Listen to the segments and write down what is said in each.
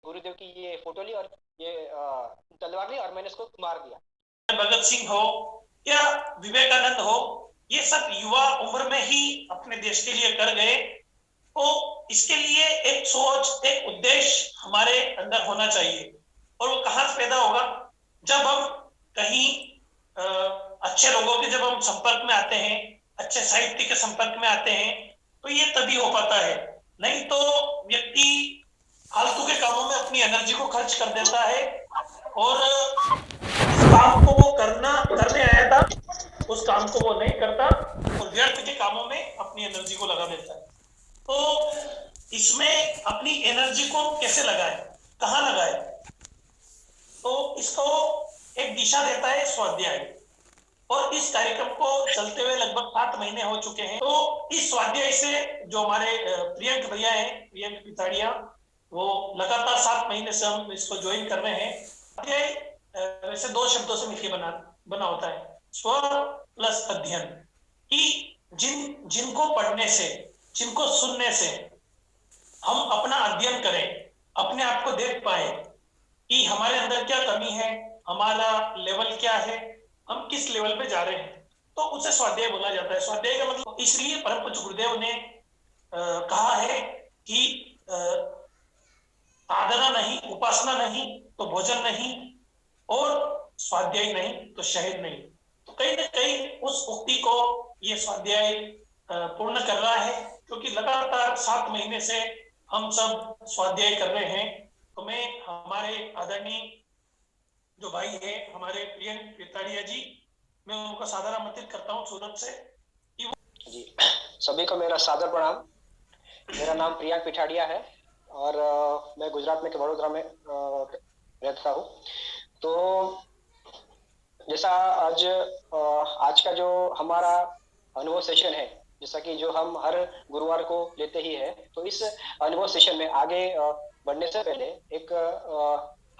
गुरुदेव की ये फोटो ली और ये तलवार ली और मैंने इसको मार दिया। भगत सिंह हो या विवेकानंद हो, ये सब युवा उम्र में ही अपने देश के लिए कर गए। तो इसके लिए एक सोच, एक उद्देश्य हमारे अंदर होना चाहिए। और वो कहाँ से पैदा होगा? जब हम कहीं अच्छे लोगों के जब हम संपर्क में आते हैं, अच्छे साहित्य के संपर्क में आते हैं, तो ये तभी हो पाता है। नहीं तो व्यक्ति फालतू के कामों में अपनी एनर्जी को खर्च कर देता है और जिस काम को वो करने आया था उस काम को वो नहीं करता और व्यर्थ के कामों में अपनी एनर्जी को लगा देता है। तो इसमें अपनी एनर्जी को कैसे लगाए, कहाँ लगाए? तो इसको एक दिशा देता है स्वाध्याय। और इस कार्यक्रम को चलते हुए लगभग 7 महीने हो चुके हैं। तो इस स्वाध्याय से जो हमारे प्रियंक भैया हैं, प्रियंक पिथाड़िया, वो लगातार 7 महीने से हम इसको ज्वाइन कर रहे हैं। स्वाध्याय वैसे 2 शब्दों से मिलकर बना होता है, स्व प्लस अध्ययन। कि जिनको पढ़ने से, जिनको सुनने से हम अपना अध्ययन करें, अपने आप को देख पाए कि हमारे अंदर क्या कमी है, हमारा लेवल क्या है, हम किस लेवल पे जा रहे हैं, तो उसे स्वाध्याय बोला जाता है। स्वाध्याय का मतलब इसलिए परम पूज्य गुरुदेव ने कहा है कि साधना नहीं, उपासना नहीं तो भोजन नहीं, और स्वाध्याय नहीं तो शहद नहीं। तो कहीं ना कहीं उस उक्ति को ये स्वाध्याय पूर्ण कर रहा है, क्योंकि लगातार 7 महीने से हम सब स्वाध्याय कर रहे हैं। तो मैं हमारे आदरणीय जो भाई है, हमारे प्रियंक पिथाड़िया जी, मैं उनका सादर आमंत्रित करता हूँ सूरत से। जी, सभी को मेरा सादर प्रणाम। मेरा नाम प्रियंक पिथाड़िया है और मैं गुजरात में के वडोदरा में रहता हूँ। तो जैसा आज का जो हमारा अनुभव सेशन है, जैसा कि जो हम हर गुरुवार को लेते ही है, तो इस अनुभव सेशन में आगे बढ़ने से पहले एक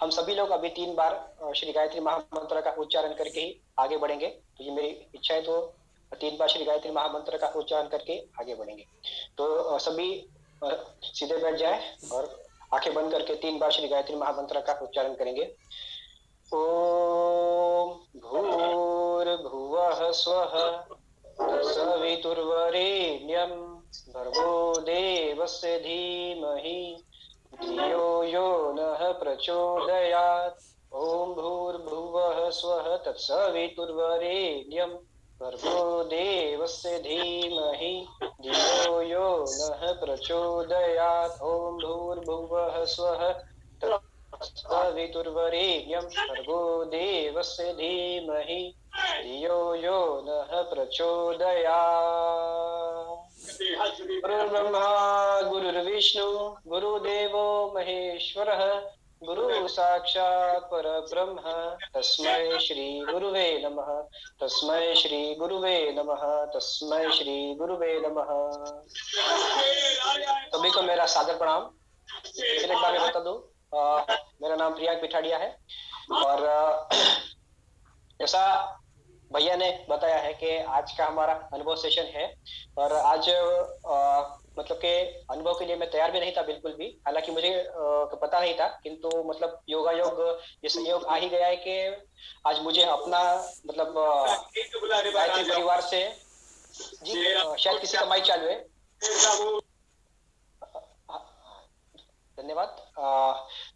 हम सभी लोग अभी 3 बार श्री गायत्री महामंत्र का उच्चारण करके ही आगे बढ़ेंगे। तो ये मेरी इच्छा है, तो 3 बार श्री गायत्री महामंत्र का उच्चारण करके आगे बढ़ेंगे। तो सभी सीधे बैठ जाए और आंखें बंद करके 3 बार श्री गायत्री महामंत्र का उच्चारण करेंगे। ओम भूर्भुवः स्वः तत्सवितुर्वरेण्यं भर्गो देवस्य धीमहि धियो यो नः प्रचोदयात्। ओम भूर्भुवः स्वः तत्सवितुर्वरेण्यं भर्गो देवस्य धीमहि धियो यो नः प्रचोदयात्। ओम भूर्भुवः स्वः तत्सवितुर्वरेण्यं भर्गो देवस्य धीमहि धियो यो नः प्रचोदयात्। गुरुर्ब्रह्मा गुरुर्विष्णु गुरुदेवो महेश्वरः गुरु साक्षात् परब्रह्म तस्मै श्री गुरुवे नमः। तस्मै श्री गुरुवे नमः। तस्मै श्री गुरुवे नमः। सभी को मेरा सादर प्रणाम। फिर एक बार मैं बता दूं, मेरा नाम प्रियंक पिथाड़िया है और जैसा भैया ने बताया है कि आज का हमारा अनुभव सेशन है। और आज मतलब के अनुभव के लिए मैं तैयार भी नहीं था बिल्कुल भी, हालांकि मुझे पता नहीं था, किंतु मतलब योगा योग ये संयोग आ ही गया है कि आज मुझे अपना मतलब गायत्री परिवार से जी शायद किसी का माइक चालू है, धन्यवाद।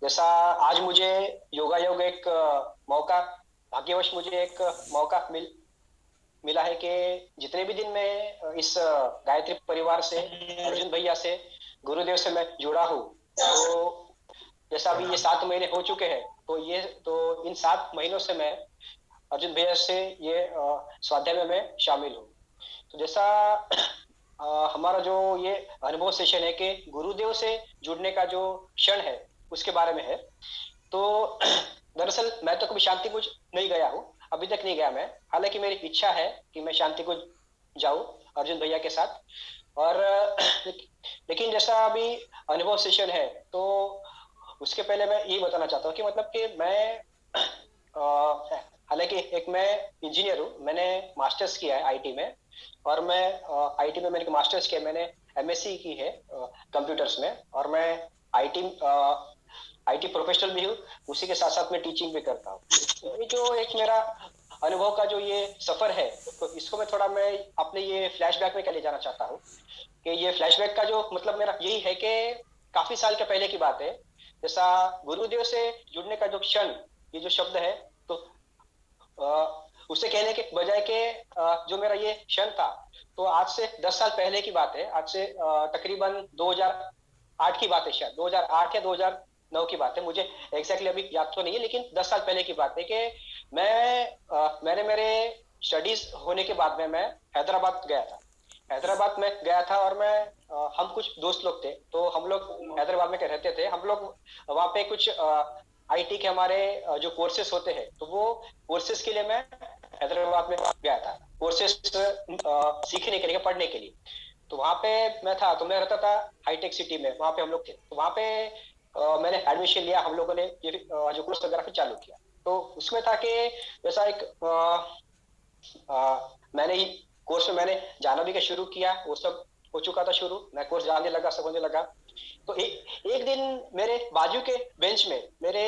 जैसा आज मुझे योगा योग एक मौका, भाग्यवश मुझे एक मौका मिला है कि जितने भी दिन मैं इस गायत्री परिवार से, अर्जुन भैया से, गुरुदेव से मैं जुड़ा हूँ, तो जैसा अभी ये 7 महीने हो चुके हैं, तो इन 7 महीनों से मैं अर्जुन भैया से ये स्वाध्याय में मैं शामिल हूँ। तो जैसा हमारा जो ये अनुभव सेशन है कि गुरुदेव से जुड़ने का जो क्षण है उसके बारे में है। तो दरअसल मैं तो कभी शांति कुछ नहीं गया हूँ, अभी तक नहीं गया मैं, हालांकि मेरी इच्छा है कि मैं शांति को जाऊं अर्जुन भैया के साथ। और लेकिन जैसा अभी अनुभव सेशन है, तो उसके पहले मैं ये बताना चाहता हूँ कि मतलब कि मैं हालांकि एक मैं इंजीनियर हूँ, मैंने मास्टर्स किया है आईटी में, और मैं आईटी में मैंने मास्टर्स किया, मैंने एमएससी की है कंप्यूटर्स में, और मैं आईटी IT प्रोफेशनल भी हूँ, उसी के साथ साथ मैं टीचिंग भी करता हूँ। ये जो एक मेरा अनुभव का जो ये सफर है, तो इसको मैं अपने ये फ्लैशबैक में क्या ले जाना चाहता हूँ कि ये फ्लैशबैक का जो मतलब मेरा यही है कि काफी साल के पहले की बात है। जैसा गुरुदेव से जुड़ने का जो क्षण, ये जो शब्द है, तो उसे कहने के बजाय के जो मेरा ये क्षण था, तो आज से 10 साल पहले की बात है। आज से तकरीबन 2008 की बात है, शायद 2008 या 2009 की बात है, मुझे एग्जैक्टली अभी याद तो नहीं है, लेकिन 10 साल पहले की बात है कि मैंने मेरे स्टडीज होने के बाद में मैं हैदराबाद गया था। हैदराबाद में गया था और हम कुछ दोस्त लोग थे, तो हम लोग हैदराबाद में रहते थे। हम लोग वहाँ पे कुछ IT के हमारे जो कोर्सेस होते हैं, तो वो कोर्सेस के लिए मैं हैदराबाद में गया था, कोर्सेस सीखने के लिए, पढ़ने के लिए। तो वहाँ पे मैं था, तो मैं रहता था हाईटेक सिटी में, वहाँ पे हम लोग थे। तो वहाँ पे मैंने एडमिशन लिया, हम लोगों ने ये जो कोर्स वगैरह फिर चालू किया। तो उसमें था कि जैसा एक मैंने ही कोर्स में मैंने जाना भी शुरू किया, वो सब हो चुका था शुरू, मैं कोर्स जाने लगा, सब होने लगा। तो एक दिन मेरे बाजू के बेंच में, मेरे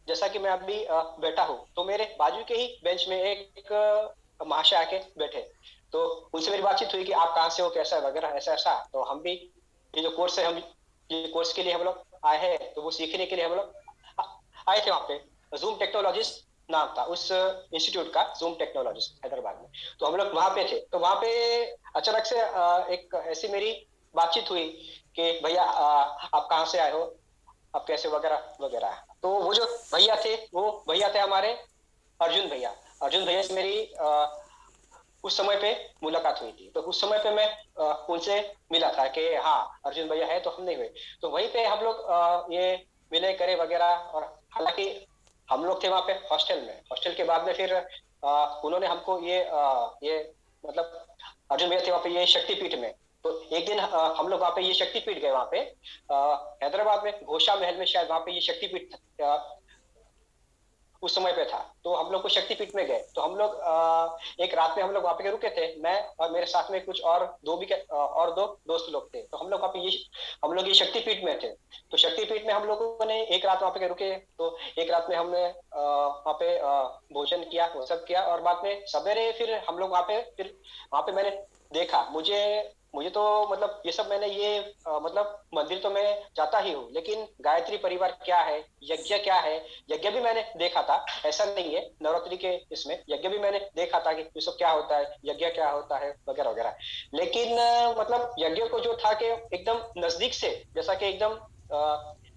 जैसा कि मैं अभी बैठा हूँ, तो मेरे बाजू के ही बेंच में एक महाशय आके बैठे। तो उनसे मेरी बातचीत हुई कि आप कहाँ से हो, कैसा है वगैरह, ऐसा ऐसा। तो हम भी ये जो कोर्स है, हम ये कोर्स के लिए हम लोग आए हैं, तो वो सीखने के लिए हम लोग आए थे। वहाँ पे जूम टेक्नोलॉजीज नाम था उस इंस्टीट्यूट का, जूम टेक्नोलॉजीज हैदराबाद में। तो हम लोग वहाँ पे थे। तो वहाँ पे अचानक से एक ऐसी मेरी बातचीत हुई कि भैया आप कहाँ से आए हो, आप कैसे वगैरह वगैरह। तो वो जो भैया थे, वो भैया थे हमारे अर्जुन भैया। अर्जुन भैया से मेरी उस समय पे मुलाकात हुई थी। तो उस समय पे मैं उनसे मिला था कि हाँ अर्जुन भैया है, तो हम नहीं हुए। तो वहीं पे हम लोग ये मिले करे वगैरह। और हालांकि हम लोग थे वहाँ पे हॉस्टल में। हॉस्टल के बाद में फिर उन्होंने हमको ये मतलब अर्जुन भैया थे वहाँ पे ये शक्तिपीठ में। तो एक दिन हम लोग वहाँ पे ये शक्तिपीठ गए, वहाँ पे हैदराबाद में घोषा महल में, शायद वहाँ पे ये शक्तिपीठ उस समय पे था। तो हम लोग को शक्तिपीठ में गए। तो हम लोग एक रात में हम लोग वहाँ पे रुके थे, मैं और मेरे साथ में कुछ और दो दोस्त लोग थे। तो हम लोग वहाँ पे हम लोग ये शक्तिपीठ में थे। तो शक्तिपीठ में हम लोगों ने एक रात वहाँ पे रुके। तो एक रात में हमने वहाँ पे भोजन किया, वो सब किया। और बाद में सवेरे फिर हम लोग वहाँ पे मैंने देखा, मुझे तो मतलब ये सब मैंने ये मतलब मंदिर तो मैं जाता ही हूँ, लेकिन गायत्री परिवार क्या है, यज्ञ क्या है, यज्ञ भी मैंने देखा था। ऐसा नहीं है, नवरात्रि के इसमें यज्ञ भी मैंने देखा था कि ये सब क्या होता है, यज्ञ क्या होता है वगैरह वगैरह। लेकिन मतलब यज्ञ को जो था कि एकदम नजदीक से, जैसा कि एकदम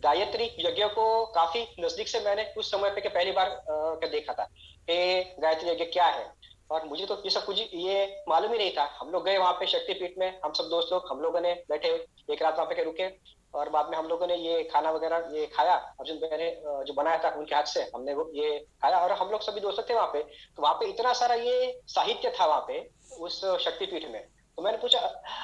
गायत्री यज्ञ को काफी नजदीक से मैंने उस समय पे पहली बार देखा था कि गायत्री यज्ञ क्या है। और मुझे तो ये सब कुछ ये मालूम ही नहीं था। हम लोग गए वहां पे शक्तिपीठ में, हम सब दोस्त लोग, हम लोगों ने बैठे एक रात वहां पे रुके। और बाद में हम लोगों ने ये खाना वगैरह ये खाया, अर्जुन भाई ने जो बनाया था उनके हाथ से, हमने वो ये खाया। और हम लोग सभी दोस्त थे वहां पे। तो वहां पे इतना सारा ये साहित्य था वहां पे उस शक्तिपीठ में। तो मैंने पूछा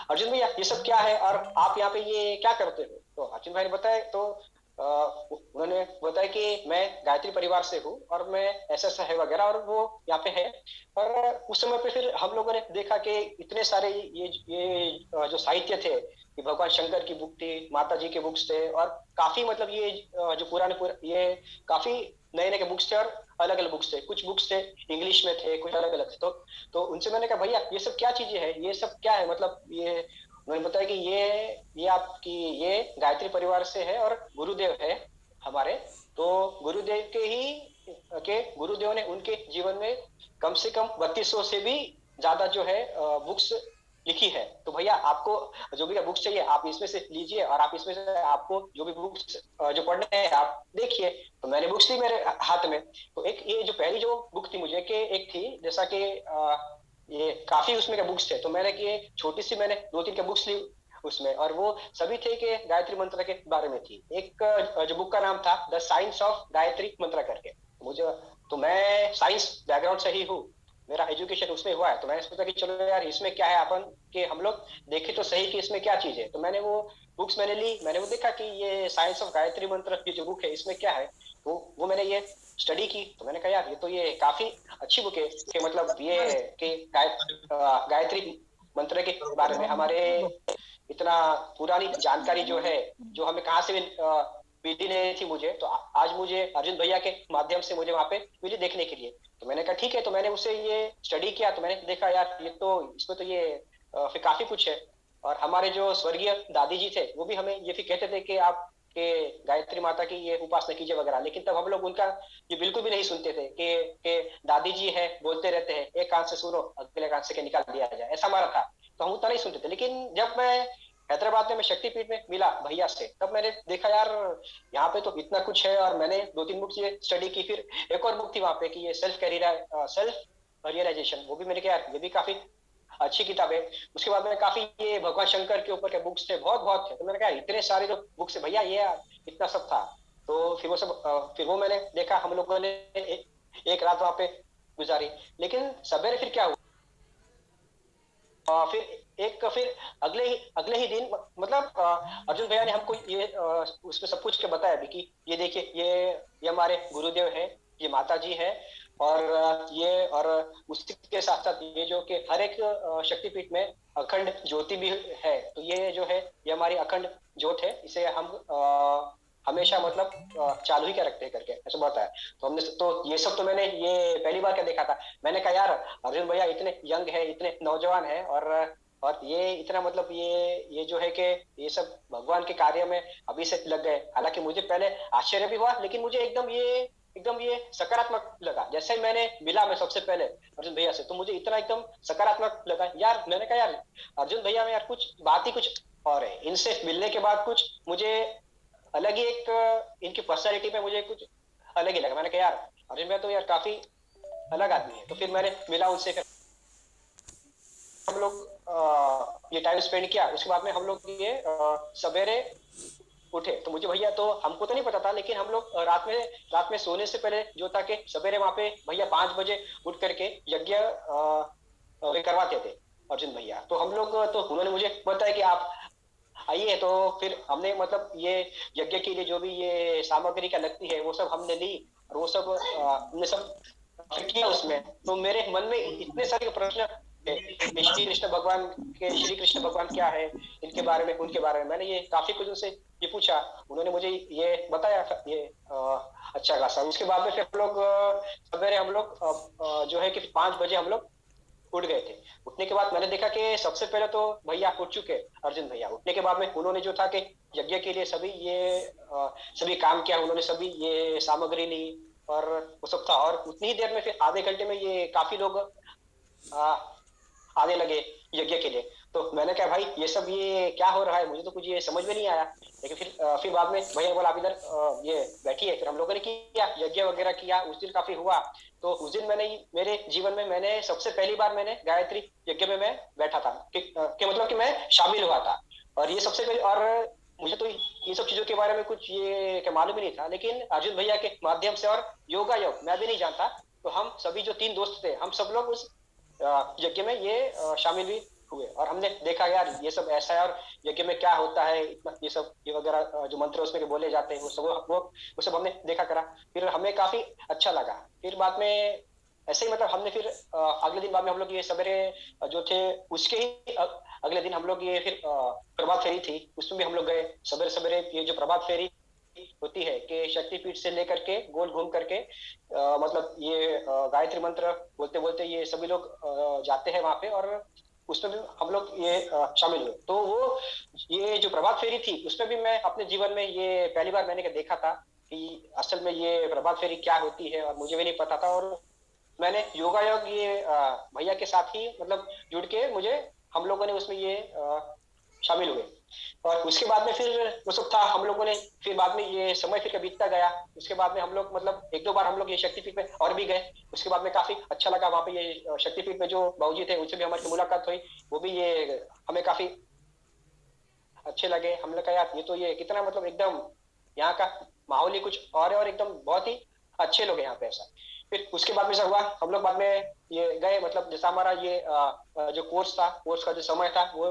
अर्जुन भैया ये सब क्या है, और आप यहाँ पे ये क्या करते हो। तो अर्जुन भाई ने बताया, तो उन्होंने बताया कि मैं गायत्री परिवार से हूँ और मैं ऐसा ऐसा है वगैरह, और वो यहाँ पे है। और उस समय पे फिर हम लोगों ने देखा कि इतने सारे ये जो साहित्य थे, कि भगवान शंकर की बुक थी, माता जी के बुक्स थे, और काफी मतलब ये जो ये काफी नए नए बुक्स थे, और अलग अलग बुक्स थे। कुछ बुक्स थे इंग्लिश में थे, कुछ अलग अलग थे। तो उनसे मैंने कहा भैया ये सब क्या चीजें है, ये सब क्या है, मतलब ये। उन्होंने बताया कि ये आपकी ये गायत्री परिवार से है, और गुरुदेव है हमारे। तो गुरुदेव गुरुदेव ने उनके जीवन में कम से कम 3200 से भी ज्यादा जो है बुक्स लिखी है। तो भैया आपको जो भी बुक्स चाहिए आप इसमें से लीजिए, और आप इसमें से आपको जो भी बुक्स जो पढ़ने हैं आप देखिए। तो मैंने बुक्स ली मेरे हाथ में। तो एक ये जो पहली जो बुक थी मुझे, कि एक थी जैसा कि ये काफी उसमें के बुक्स थे, तो मैंने कि छोटी सी मैंने 2-3 के बुक्स ली उसमें, और वो सभी थे कि गायत्री मंत्र के बारे में थी। एक जो बुक का नाम था द साइंस ऑफ गायत्री मंत्र करके। मुझे तो मैं साइंस बैकग्राउंड से ही हूँ, मेरा एजुकेशन उसमें हुआ है। तो मैंने सोचा कि चलो यार इसमें क्या है, अपन के हम लोग देखे तो सही कि इसमें क्या चीज है। तो मैंने वो बुक्स मैंने ली, मैंने वो देखा कि ये साइंस ऑफ गायत्री मंत्र की जो बुक है इसमें क्या है। तो वो मैंने ये स्टडी की। तो मैंने कहा यार ये तो ये काफी अच्छी बुक है, कि मतलब ये कि गायत्री मंत्र के बारे में हमारे इतना पुरानी जानकारी जो है, जो हमें कहाँ से मिली नहीं थी मुझे, तो आज मुझे अर्जुन भैया के माध्यम से मुझे वहां पे मिली देखने के लिए। तो मैंने कहा ठीक है, तो मैंने उसे ये स्टडी किया, तो मैंने देखा यार ये तो इसमें तो ये फिर काफी कुछ है। और हमारे जो स्वर्गीय दादी जी थे वो भी हमें ये फिर कहते थे कि आप के गायत्री माता की ये उपासना कीजिए वगैरह, लेकिन तब हम लोग उनका ये बिल्कुल भी नहीं सुनते थे कि दादी जी है बोलते रहते हैं, एक कान से सुनो अगले कान से के निकाल दिया जाए, ऐसा हमारा था। तो हम उतना नहीं सुनते थे। लेकिन जब मैं हैदराबाद में मैं शक्तिपीठ में मिला भैया से, तब मैंने देखा यार यहाँ पे तो इतना कुछ है। और मैंने 2-3 बुक ये स्टडी की। फिर एक और बुक थी वहां पे कि ये सेल्फ रियलाइजेशन, वो भी मैंने कहा यार ये भी काफी अच्छी किताब है। उसके बाद में काफी ये भगवान शंकर के ऊपर के बुक्स थे, बहुत बहुत थे। तो मैंने कहा इतने सारे जो बुक्स है भैया, ये इतना सब था। तो फिर वो सब फिर वो मैंने देखा, हम लोगों ने एक रात वहां पे गुजारी। लेकिन सवेरे फिर क्या हुआ, फिर अगले ही दिन मतलब अर्जुन भैया ने हमको ये उसमें सब कुछ के बताया भी कि ये देखिए ये हमारे गुरुदेव है, ये माता जी है। और ये और उसी के साथ साथ ये जो कि हर एक शक्तिपीठ में अखंड ज्योति भी है। तो ये जो है ये हमारी अखंड ज्योत है, इसे हम हमेशा मतलब चालू ही क्या रखते हैं करके ऐसा बताया। तो हमने तो ये सब तो मैंने ये पहली बार क्या देखा था। मैंने कहा यार अर्जुन भैया इतने यंग है, इतने नौजवान है, और ये इतना मतलब ये जो है कि ये सब भगवान के कार्य में अभी से लग गए। हालांकि मुझे पहले आश्चर्य भी हुआ, लेकिन मुझे एकदम ये सकारात्मक लगा। जैसे ही मैंने मिला मैं सबसे पहले अर्जुन भैया से, तो मुझे इतना एकदम सकारात्मक लगा यार। मैंने कहा यार अर्जुन भैया में यार कुछ बात ही कुछ और है। इनसे मिलने के बाद कुछ मुझे अलग ही एक इनकी पर्सनैलिटी पे मुझे कुछ अलग ही लगा। मैंने कहा यार अर्जुन भैया तो यार काफी अलग आदमी है। तो फिर मैंने मिला उनसे, फिर हम लोग ये टाइम स्पेंड किया। उसके बाद में हम लोग ये सवेरे उठे। तो मुझे भैया तो हमको तो नहीं पता था, लेकिन हम लोग रात में सोने से पहले जो था कि सवेरे वहां पे भैया 5 बजे उठ करके यज्ञ करवाते थे अर्जुन भैया। तो हम लोग तो उन्होंने मुझे बताया कि आप आइए। तो फिर हमने मतलब ये यज्ञ के लिए जो भी ये सामग्री क्या लगती है वो सब हमने ली, और वो सब हमने सब किया उसमें। तो मेरे मन में इतने सारे प्रश्न श्री कृष्ण भगवान क्या है, इनके बारे में उनके बारे में मैंने ये काफी कुछ उनसे ये पूछा। उन्होंने मुझे ये बताया ये अच्छा खासा। उसके बाद में फिर हम लोग सवेरे हम लोग जो है कि 5 बजे हम लोग उठ गए थे। उठने के बाद मैंने देखा कि सबसे पहले तो भैया उठ चुके, अर्जुन भैया। उठने के बाद में उन्होंने जो था कि यज्ञ के लिए सभी काम किया, उन्होंने सभी ये सामग्री ली और वो सब था। और उतनी ही देर में फिर आधे घंटे में ये काफी लोग आने लगे यज्ञ के लिए। तो मैंने कहा भाई ये सब ये क्या हो रहा है, मुझे तो कुछ ये समझ में नहीं आया। लेकिन फिर बाद में भैया बोला आप इधर ये बैठिए। फिर हम लोगों ने किया यज्ञ वगैरह किया। उस दिन काफी हुआ। तो उस दिन मैंने मेरे जीवन में मैंने सबसे पहली बार मैंने गायत्री यज्ञ में मैं बैठा था कि मतलब कि मैं शामिल हुआ था। और ये सबसे पहले, और मुझे तो ये सब चीजों के बारे में कुछ ये मालूम ही नहीं था। लेकिन अर्जुन भैया के माध्यम से और योगा योग मैं भी नहीं जानता, तो हम सभी जो 3 दोस्त थे हम सब लोग उस यज्ञ में ये शामिल भी हुए। और हमने देखा यार ये सब ऐसा है, और यज्ञ में क्या होता है, इतना ये सब ये वगैरह जो मंत्र उसमें बोले जाते हैं वो सब हमने देखा करा। फिर हमें काफी अच्छा लगा। फिर बाद में ऐसे ही मतलब हमने फिर अगले दिन बाद में हम लोग ये सवेरे जो थे उसके ही अगले दिन हम लोग ये फिर प्रभात फेरी थी, उसमें भी हम लोग गए सवेरे सवेरे। ये जो प्रभात फेरी होती है कि शक्तिपीठ से लेकर के गोल घूम करके मतलब ये गायत्री मंत्र बोलते बोलते ये सभी लोग जाते हैं वहां पे, और उसमें भी हम लोग ये शामिल हुए। तो वो ये जो प्रभात फेरी थी उसमें भी मैं अपने जीवन में ये पहली बार मैंने देखा था कि असल में ये प्रभात फेरी क्या होती है, और मुझे भी नहीं पता था। और मैंने योगा योग ये भैया के साथ ही मतलब जुड़ के मुझे हम लोगों ने उसमें ये शामिल हुए। और उसके बाद में फिर वो सब था। हम लोगों ने फिर बाद में ये समय फिर बीतता गया। उसके बाद में हम लोग मतलब 1-2 बार हम लोग ये शक्तिपीठ में और भी गए। उसके बाद में काफी अच्छा लगा वहां पे ये शक्तिपीठ में जो बाबूजी थे उनसे भी हमारी मुलाकात हुई। वो भी ये हमें काफी अच्छे लगे। हमने कहा यार ये तो ये कितना मतलब एकदम यहाँ का माहौल ही कुछ और है, और एकदम बहुत ही अच्छे लोग हैं यहाँ पे ऐसा। फिर उसके बाद में क्या हुआ, हम लोग बाद में ये गए मतलब जैसा हमारा ये जो कोर्स था, कोर्स का जो समय था वो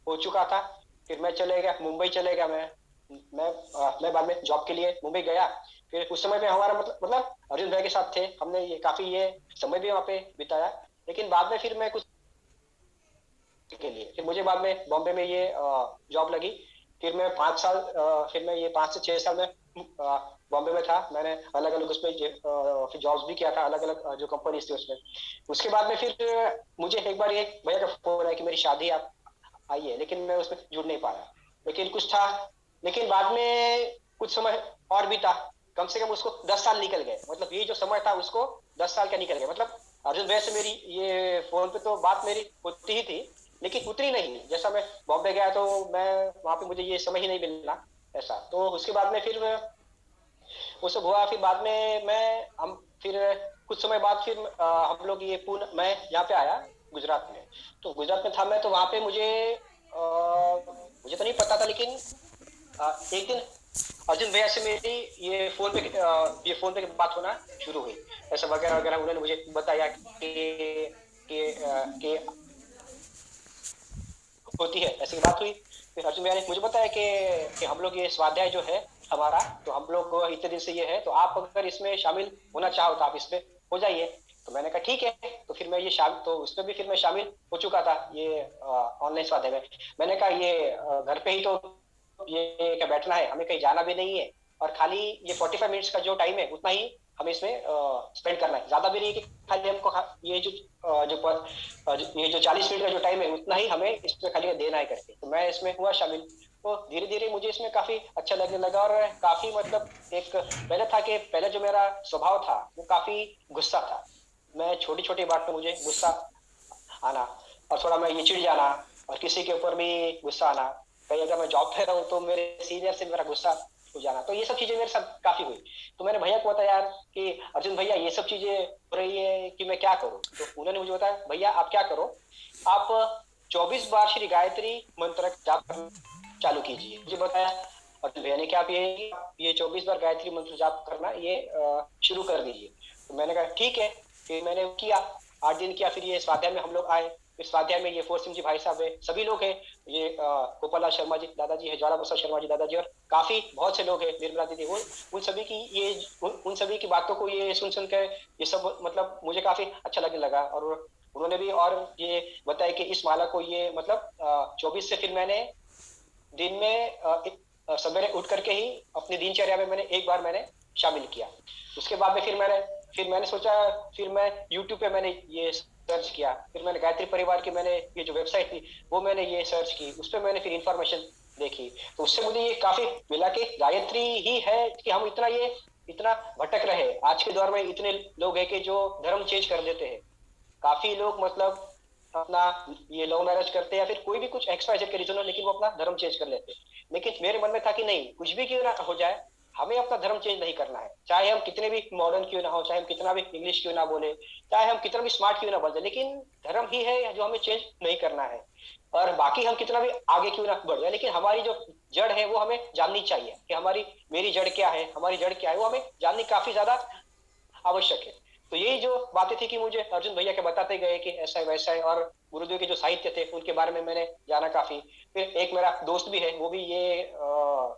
हो चुका था। फिर मैं चले गया मुंबई चले गया। मैं बाद में जॉब के लिए मुंबई गया। फिर उस समय में हमारा मतलब अर्जुन भाई के साथ थे, हमने ये काफी ये समय भी वहाँ पे बिताया। लेकिन बाद में फिर मैं कुछ के लिए फिर मुझे बाद में बॉम्बे में ये जॉब लगी। फिर मैं 5 साल फिर मैं ये 5 से 6 साल में बॉम्बे में था, मैंने अलग अलग उसमें फिर जॉब्स भी किया था, अलग अलग जो कंपनीज थी उसमें। उसके बाद में फिर मुझे एक बार एक भैया का फोन आया कि मेरी शादी आप आई है, लेकिन मैं उसमें जुड़ नहीं पाया, लेकिन कुछ था। लेकिन बाद में कुछ समय और भी था, कम से कम उसको 10 साल निकल गए, मतलब ये जो समय था उसको 10 साल का निकल गया। मतलब अर्जुन भैया से मेरी ये फोन पे तो बात मेरी होती ही थी, लेकिन उतनी नहीं। जैसा मैं बॉम्बे गया तो मैं वहां पे मुझे ये समय ही नहीं मिलना ऐसा। तो उसके बाद में फिर वो सब हुआ। फिर बाद में मैं हम फिर कुछ समय बाद फिर हम लोग ये पुणे, मैं यहाँ पे आया गुजरात में। तो गुजरात में था मैं, तो वहां पे मुझे तो नहीं पता था, लेकिन एक दिन अर्जुन भैया से मेरी ये फोन पे बात होना शुरू हुई, ऐसा वगैरह वगैरह। उन्होंने मुझे बताया कि होती है, ऐसी बात हुई। फिर अर्जुन भैया ने मुझे बताया कि हम लोग ये स्वाध्याय जो है हमारा, तो हम लोग इतने दिन से ये है, तो आप अगर इसमें शामिल होना चाहो तो आप इसमें हो जाइए। तो मैंने कहा ठीक है। तो फिर मैं ये शामिल, तो उसमें भी फिर मैं शामिल हो चुका था ये ऑनलाइन स्वाध्याय में। मैंने कहा ये घर पे ही तो ये क्या बैठना है, हमें कहीं जाना भी नहीं है, और खाली ये 45 मिनट्स का जो टाइम है उतना ही हमें इसमें स्पेंड करना है, ज्यादा भी नहीं कि खाली हमको ये जो ये जो 40 मिनट का जो टाइम है उतना ही हमें इसमें खाली देना है करके। तो मैं इसमें हुआ शामिल। तो धीरे धीरे मुझे इसमें काफी अच्छा लगने लगा, और काफी मतलब एक पहले था कि पहले जो मेरा स्वभाव था वो काफी गुस्सा था। मैं छोटी छोटी बात पे मुझे गुस्सा आना, और थोड़ा मैं ये चिढ़ जाना, और किसी के ऊपर भी गुस्सा आना। कहीं अगर मैं जॉब पे रहा हूँ तो मेरे सीनियर से मेरा गुस्सा हो जाना। तो ये सब चीजें मेरे साथ काफी हुई। तो मैंने भैया को बताया यार कि अर्जुन भैया ये सब चीजें हो रही है कि मैं क्या करूँ। तो उन्होंने मुझे बताया भैया आप क्या करो, आप 24 बार श्री गायत्री मंत्र का जाप करना चालू कीजिए। मुझे बताया अर्जुन भैया ने कि आप ये 24 बार गायत्री मंत्र जाप करना ये शुरू कर दीजिए। तो मैंने कहा ठीक है। फिर मैंने किया, 8 दिन किया। फिर ये स्वाध्याय में हम लोग आए। इस स्वाध्याय में ये फोर सिंह जी भाई साहब है, सभी लोग हैं, ये गोपाल शर्मा जी दादाजी है, ज्वाला प्रसाद शर्मा जी दादाजी, और काफी बहुत से लोग हैं, निर्मला दीदी, वो उन सभी की ये उन सभी की बातों को ये सुन सुन कर ये सब मतलब मुझे काफी अच्छा लगने लगा। और उन्होंने भी और ये बताया कि इस माला को ये मतलब 24 से फिर मैंने दिन में सवेरे उठ करके ही अपनी दिनचर्या में मैंने एक बार मैंने शामिल किया। उसके बाद में फिर मैंने सोचा, फिर मैं यूट्यूब पे मैंने ये सर्च किया। फिर मैंने गायत्री परिवार की मैंने ये जो वेबसाइट थी वो मैंने ये सर्च की, उस पर मैंने फिर इंफॉर्मेशन देखी। तो उससे मुझे ये काफी मिला कि गायत्री ही है कि हम इतना भटक रहे। आज के दौर में इतने लोग हैं कि जो धर्म चेंज कर देते हैं। काफी लोग मतलब अपना ये लव मैरिज करते हैं या फिर कोई भी कुछ एक्स वाई जेड के रीजन हो, लेकिन वो अपना धर्म चेंज कर लेते हैं। लेकिन मेरे मन में था कि नहीं, कुछ भी क्यों ना हो जाए, हमें अपना धर्म चेंज नहीं करना है। चाहे हम कितने भी मॉडर्न क्यों ना हो, चाहे हम कितना भी इंग्लिश क्यों ना बोले, चाहे हम कितना भी स्मार्ट क्यों ना बोल, लेकिन धर्म ही है जो हमें चेंज नहीं करना है। और बाकी हम कितना भी आगे क्यों ना बढ़ जाए, लेकिन हमारी जो जड़ है वो हमें जाननी चाहिए कि मेरी जड़ क्या है, हमारी जड़ क्या है, वो हमें जाननी काफी ज्यादा आवश्यक है। तो यही जो बातें थी कि मुझे अर्जुन भैया के बताते गए कि ऐसा है वैसा है, और गुरुदेव के जो साहित्य थे उनके बारे में मैंने जाना काफी। फिर एक मेरा दोस्त भी है, वो भी ये